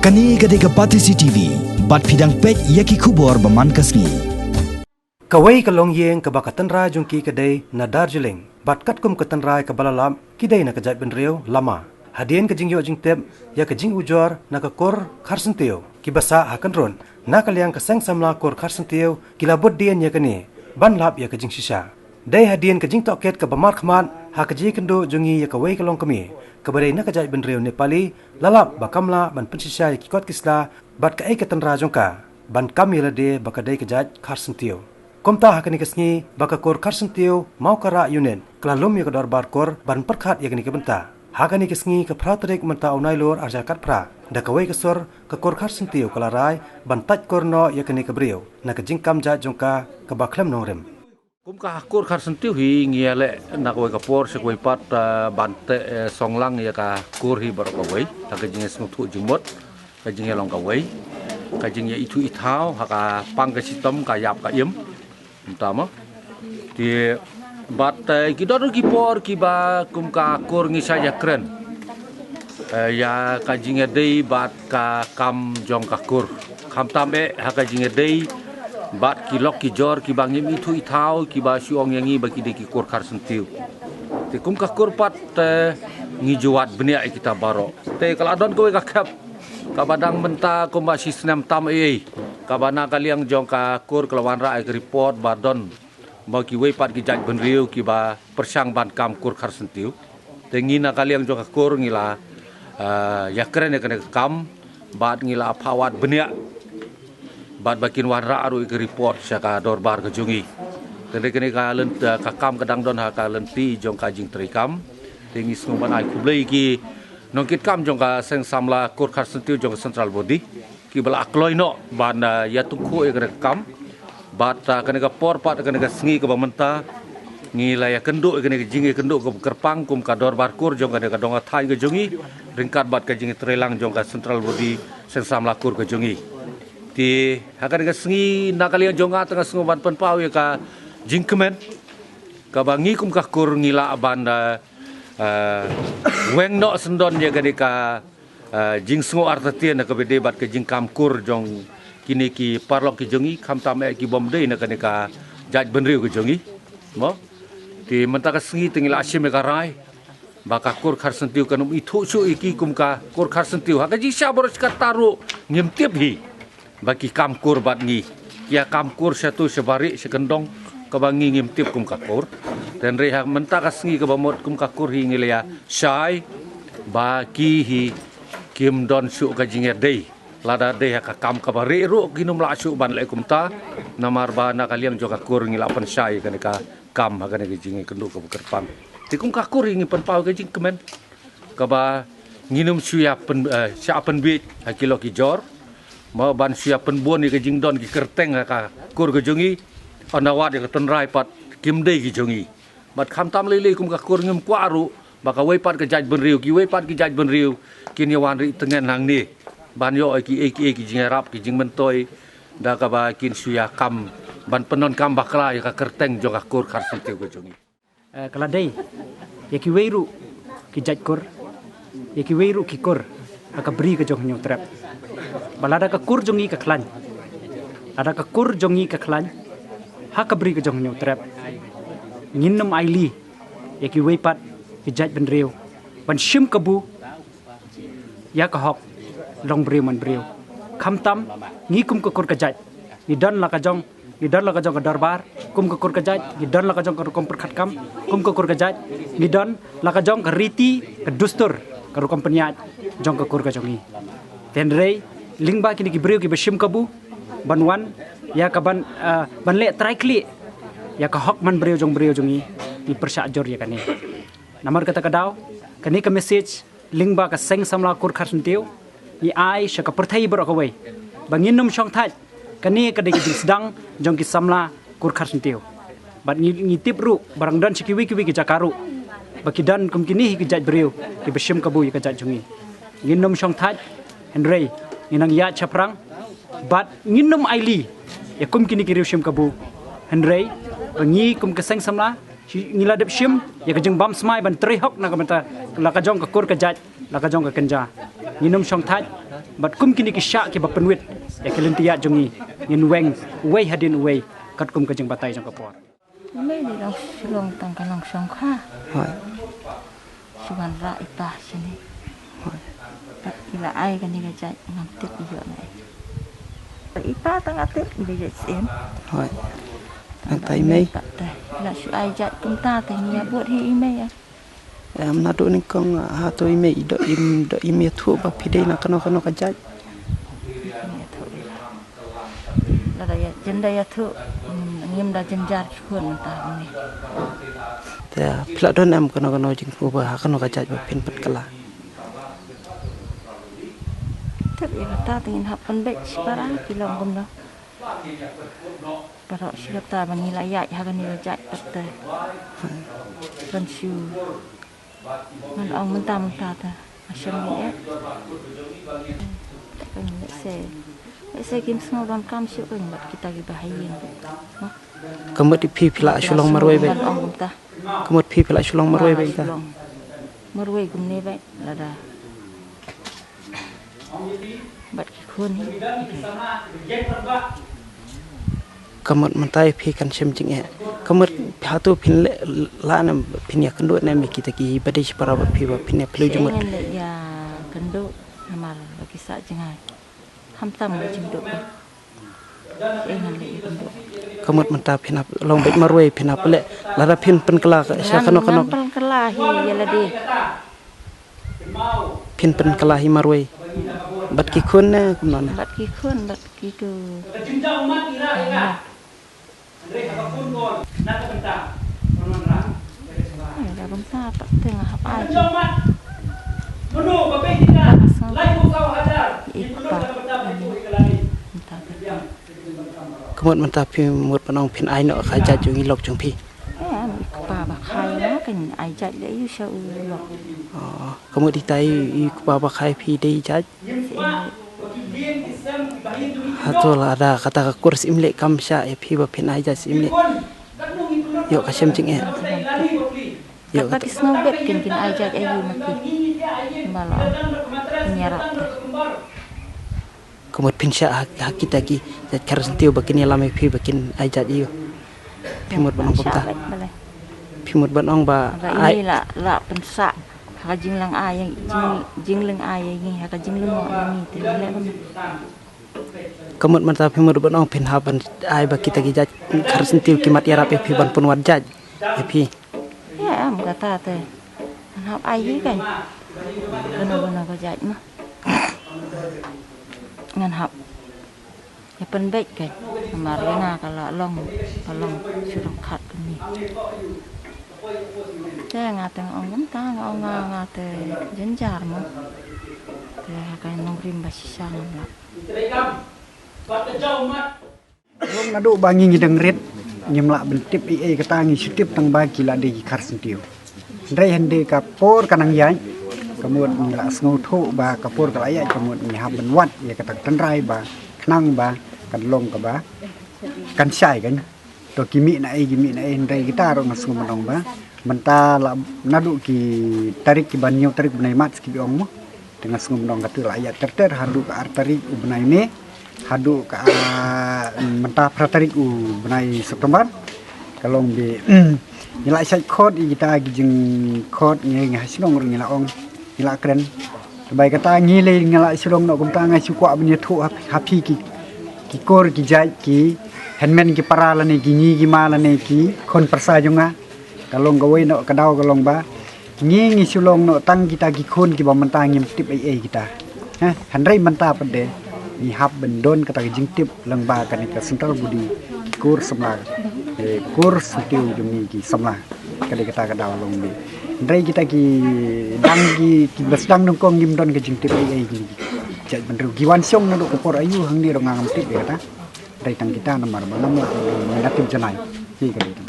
Kani gadega Patisi TV, bat pidang pek yaki kubor baman kasni. Kawai ke Longïing ke bakatan rai jungki kedai na Darjeeling, bat katkum ke tanrai ke balalam kidai na kejat benriu lama. Hadian ke jingyo jingtep ya ke jing ujor na ke kor Kharsyntiew, ki basa hakanron na kaliang ke seng samla kor Kharsyntiew kila bodien ya keni, ban lap ya ke jing shisha. Dai hadian ke jing toket ke bamar khmat ha ke ji kendo jungi ya kawai ke long kami. Kebarai nak kejat benriu Nepali lalap bakamla ban pensisya ya kikot kisla bat ke ke tanra jongka ban kami lade bakadai kejat Kharsyntiew. Komta hakani kesni baka kor Kharsyntiew mau kara yunen kelalum ya kedor bar kor ban perkhat ya kini kebenta. Hakani kesni ke praterik menta unai lor arjakat pra da kawai kesor ke kor Kharsyntiew kelarai ban taj korno ya kini kebriu na kejingkam jat jongka ke baklem nongrem. Kumka kor Kharsyntiew hi ngiale nak wai kapor sekoi pat bante songlang ya ka kur hi bar kawai ka jing smuk thu jingmot ka jing long kawai ka jing ya itu ithau ha ka pang ka sitom ka yap ka yem utama ti bat ki dor ki por ki ba kumka kor ngi sa ya kren ya ka jing dei bat ka kam jong ka kur kham tambe ha ka jing dei bat ki lok ki jor ki bangim itu ithau ki ba siong yangi bagi de ki kor Kharsyntiew te kum ka kor pat ngi juat benia kita baro te kala don kowe ka khap ka badang menta kum ba sistem tam ei ka bana kaliang jong ka kor kelawan ra ek report badon ba ki we pat ki jaj benriu ki ba persang ban kam kor Kharsyntiew te ngi na kaliang jong ka kor ngila ya keren ya kam bat ngila phawat benia bat bakin warra aru ke report saka dorbar ke jungi tende kene ka len ka kam kadang don ha ka len pi jong ka jing trikam tingi sngu ban ai kublei ki nongkit kam jong ka seng samla kor Kharsyntiew jong central body ki bala akloi no ban ya tungku e kam bat kene ka por pat kene ka sngi ke bamenta ngila ya kenduk kene ka jingi kenduk ke kerpang kum ka dorbar kur jong kene ka donga thai ke jungi ringkat bat ka jingi trelang jong ka central body seng samla kur ke jungi ti hakan ka sengi nakalian jonga tengah sengoban penpau ya ka jingkemen ka bangi kum ka kur ngila banda weng no sendon ya ka jing sengo artatien ka bede bat ka jingkam kur jong kini ki parlok ki jongi kham tame ki bomdei na ka jaj benriu ki jongi mo ti menta ka sengi tengila asim ka rai baka kor Kharsyntiew kanum itu su iki kum ka kor Kharsyntiew ha ka ji saboros ka taru ngem tiep hi bagi kamkur bat ngi kia kamkur satu sebari sekendong kebangi ngim tip kum kakur dan reha menta kasngi ke bamot kum kakur hi ngilia sai bagi hi kim don su ka jinger dei lada dei ka kam ka bari ru kinum la su ban le kum ta namar ba na kalian jo kakur ngila pen sai kan ka kam ha kan ke jingi kendu ke kerpang ti kum kakur ngi pen pau ke jing kemen ka ba nginum su ya pen sia pen bi ha kilo ki jor ma ban siap penbon ni ke jingdon ki kerteng ka kur ke jungi onawat ke tenrai pat kimdei ki jungi bat kham tam lele kum ka kur ngem kwaru baka wei pat ke jaj benriu ki wei pat ki jaj benriu kin yawan ri tengen hang ni ban yo ki jingarap ki jing mentoi da ka ba kin suya kam ban penon kam bakla ka kerteng jo ka kur Kharsyntiew ke jungi kala dei ya ki weiru ki jaj kur ya ki weiru ki kur aka bri ke jong nyu trap balada ka kur jongi ka klan ada ka kur jongi ka klan ha ka bri ka jong nyu trap nginnam aili ya ki wei pat ki jaj benriu ban shim kabu ya ka hok long briu man briu kham tam ngi kum ka kur ka jaj ni dan la ka jong ka darbar kum ka kur ka jaj ni dan la ka jong ka kom perkhat kam kum ka kur ka jaj ni dan la ka jong ka riti ka dustur ka kom penyat jong ka kur ka jongi tendrei lingba kini ki briu ki beshim kabu banwan ya ka ban le traikli ya ka hok man briu jongi di persya jor ya kani namar kata kadau kani ka message lingba ka seng samla kur Kharsyntiew ni ai sha ka perthai ber ka wei bangin num shong thaj kani ka de ki sedang jong ki samla kur Kharsyntiew bat ni tip ru barang dan sikiwi ki jakaru bakidan kum kini ki jaj briu ki beshim kabu ya ka jaj jongi nginum shong thaj henrei inang ya chaprang bat nginum aili ya kum kini kiriu shim kabu henrei bangi kum keseng samla ngila dep shim ya kajeng bam smai ban tri hok na ka mata la ka jong ka kur ka jaj la ka jong ka kenja nginum shong thaj bat kum kini kisha ki bapenwit ya kelentia jongi ngin weng wei hadin wei kat kum ka jeng batai jong kapor mấy đi đâu long tăng cái lòng sông kha ហើយ suan ra ita sini tak kila ai kan ni gajah ngam tip iyo nai ipa tengah tip dia jadi sem ហើយខាងតៃមេ tak teh nak su ai jat kumta teh ni buat hi ime ya អំណាតុនឹងកងហាតុយមេដអ៊ីមដអ៊ីមេធូបពីដេណាកណកណកចាច់ la da ya jenda ya thu ngim da jenjar khun ta ni តែផ្លាក់ដល់អំកណកណជាងគូបហាកណកចាច់បភិនបិទកលា tip ya ta tingin hapan baik sekarang kilong gum dah Pero siap ta bangi layak hagan ni gajah teh kan siu man ong mentah ta macam ni tak kan se kim semua dalam kam siu kan buat kita gi bahayin កមុតពីផ្លាក់ឆ្លងមករวยបេ ong ta កមុតពីផ្លាក់ឆ្លងមករวยបេតា marway gum ni baik lada buat khun កមុតមិនតៃពីកាន់ឈឹមជាងកមុតហាតុភិនឡានភិនយ៉ាកណ្ដួតណែមីគីតគីបដិជប្រវត្តិពីភិនយ៉ាភ្លុយជមុត ya kendo amal bagi sak jengai hamtam jinduk ingan le kendo កមុតមិនតាភិនឡងបិចមករวยភិនផ្លែឡារភិនពិនកលាសាកណកណក Nampal kelahi ya ladi ភិនពិនកលាហ៊ីមករวยបាត់គីខុនណាកំណន bat ki khun bat ki tu ada bangsa tak tengah apa aja entah កមុតមិនតាភិមុតបណងភិនអៃណកខាចាច់ជងីលកជងភី pa ba khai nó kan ai jat le yu sau lo អូកមុតទីតៃអ៊ីក្បាបខៃភីដេចាច់ហាតឡាដាកតាកគូរសអ៊ីមលេកំសាអេភីបភិនអៃចាច់អ៊ីមលេយកកឈឹមជាងយក Bagi snowbird kin ai jat ayu maki malah nyarap កមុតភិនសាហាគីតាគីចាច់Kharsyntiewបកិនឡាមេភីបកិនអៃចាច់យូភិមុតបណងកំតាភិមុតបណងបា ini la pensak haka jinglang ayang jinglang ayang ni haka jinglang ayang ni tu le kan កមុតមិនតាភិមុតបណងភិនហាបានអៃបកិតាគីចាច់Kharsyntiewគីម៉ាត់យ៉ារ៉ាពេភីបានពនវត្តចាច់អេភី ya am kata teh hap ayi kan gono ko jat mah ngan hap ya pen baik kan marina kalau long suruh khat ni teh ngateng ong ta ngate jenjar mah teh kan nongrim basisang lah Long nado bangi ngidang red nyemlak bentip ie ketangi sitip tang bagi la di Kharsyntiew. Ndai hande kapor kanang yai kemud ngila sngo tho ba kapor kalaya kemud ngihab benwat ya katak tenrai ba knang ba kan long ka ba kan sai kan to kimi na e ndai kita ro ngasngo manong ba menta la nado ki tarik ki banyo tarik benai mat ki ong mo dengan sngo manong katu laya terter hadu ka artarik benai me hadu ka mentah pratarik benai September kalong be nyala sai khot kita gijing khot nge hasilong ring nyala ong nyala kren bai kata ngile nyala silong no kumta ngai sukwa bnya thu hapi ki kor ki jai ki handman ki parala ne ki ngi ki mala ne ki kon persa junga kalong gawai no kadau kalong ba ngi silong no tang kita ki kon ki ba mentah ngim tip ai kita ha handrai mentah pede ni hab bendon kata jing tip lengba kan ka sental budi kur semla kur Kharsyntiew jungi ki semla kali kata ka daw long bi ndai kita ki dang ki besdang nong kong gim don ka jing tip ai ki jat benru giwan song no ko por ayu hang ni ro ngam tip kata dai tang kita nomor ba nomor natip janai ki ka